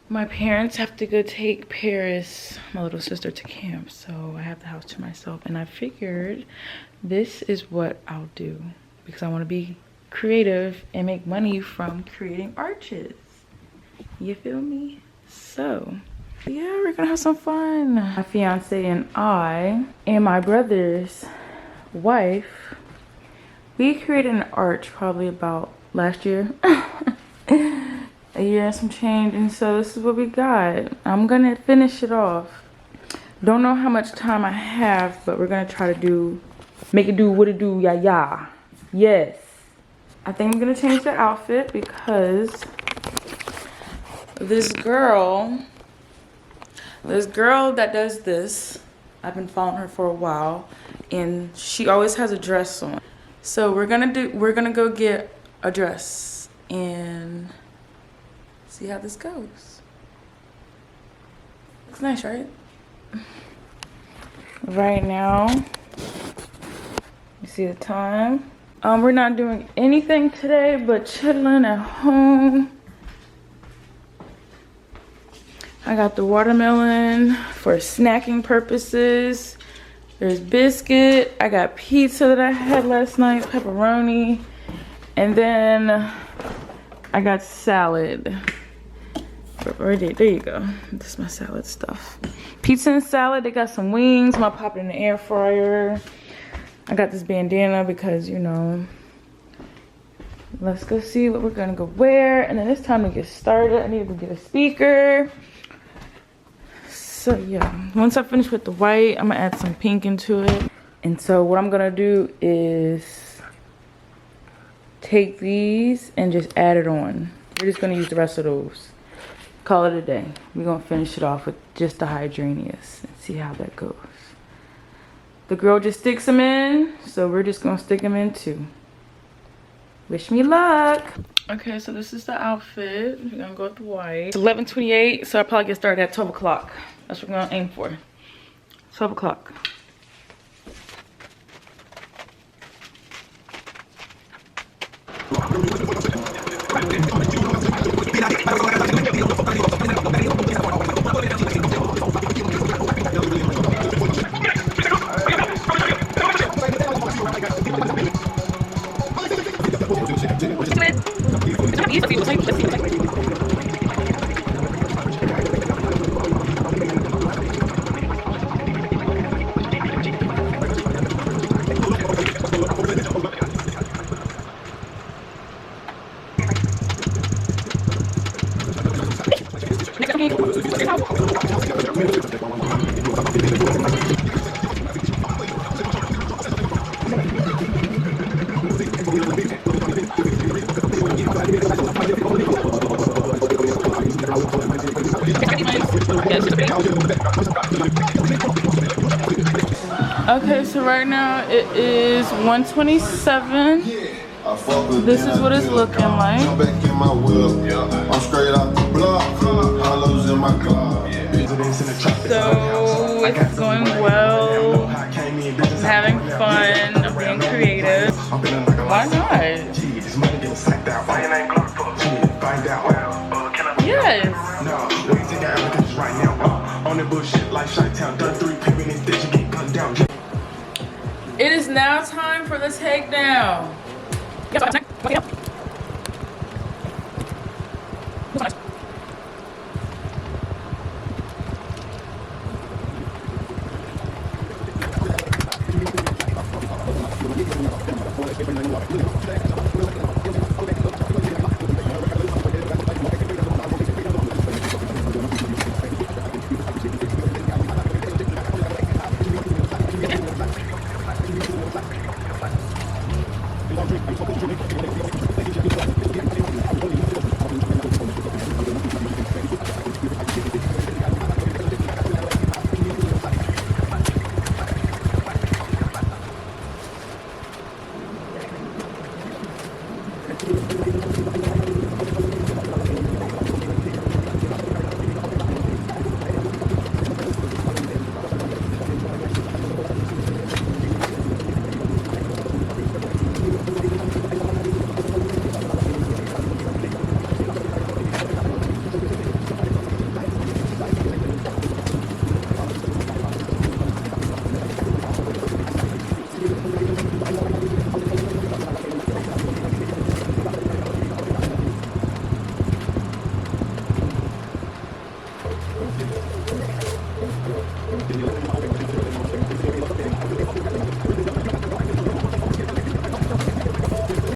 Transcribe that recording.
My parents have to go take Paris, my little sister, to camp, so I have the house to myself. And I figured this is what I'll do because I want to be creative and make money from creating arches. You feel me? So yeah, we're gonna have some fun. My fiance and I and my brother's wife, we created an arch probably about last year. A year and some change, and so this is what we got. I'm gonna finish it off. Don't know how much time I have, but we're gonna try to make it do what it do, yeah. Yes. I think I'm gonna change the outfit because this girl that does this, I've been following her for a while, and she always has a dress on. So we're gonna go get a dress and see how this goes. Looks nice, right? Right now, you see the time. We're not doing anything today but chilling at home. I got the watermelon for snacking purposes. There's biscuit. I got pizza that I had last night, pepperoni. And then I got salad. Right there you go. This is my salad stuff. Pizza and salad. They got some wings. I'm gonna pop it in the air fryer. I got this bandana because, you know, let's go see what we're gonna go wear. And then it's time to get started. I need to go get a speaker. So yeah, once I finish with the white, I'm gonna add some pink into it. And so what I'm gonna do is take these and just add it on. We're just gonna use the rest of those. Call it a day. We're gonna finish it off with just the hydrangeas and see how that goes. The girl just sticks them in, so we're just gonna stick them in too. Wish me luck. Okay, so this is the outfit. We're gonna go with the white. It's 11:28, so I'll probably get started at 12 o'clock. That's what we're gonna aim for. 12 o'clock. Okay, so right now it is 1:27. This is what it's looking like. So it's going well. I'm having fun. I'm being creative. Why not? Yes. It is now time for the takedown.